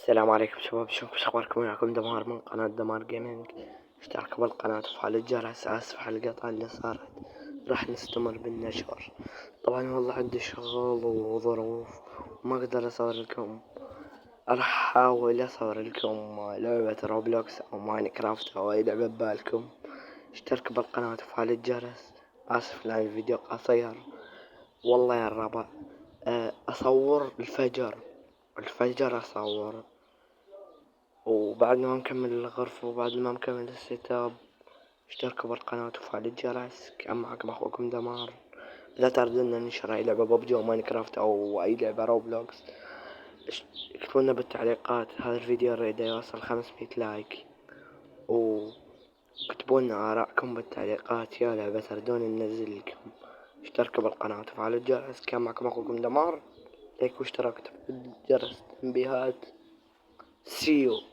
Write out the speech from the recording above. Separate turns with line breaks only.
السلام عليكم شباب، شلونكم؟ شو اخباركم؟ معكم دمار من قناة دمار جيمنج. اشتركوا بالقناة وفعلوا الجرس. اسف على القطعة اللي صارت، راح نستمر بالنشر. طبعا والله عندي شغل وظروف وما اقدر اصور لكم. راح احاول اصور لكم لعبة روبلوكس او ماينكرافت او اي لعبة ببالكم. اشتركوا بالقناة وفعلوا الجرس. اسف لان الفيديو قصير. والله يا الربع، اصور الفجر اصور، وبعد ما نكمل الغرفة وبعد ما نكمل السيت اب اشتركوا بالقناة وفعلوا الجرس. كان معكم اخوكم دمار. اذا تردون ننشر اي لعبة ببجي او ماينكرافت او اي لعبة روبلوكس اكتبوا لنا بالتعليقات. هذا الفيديو نريد يوصل 500 لايك، وكتبوا لنا آراءكم بالتعليقات يا لعبة تردون ننزل لكم. اشتركوا بالقناة وفعلوا الجرس. كان معكم اخوكم دمار. لايك واشتراك وتفعيل الجرس تنبيهات. See you.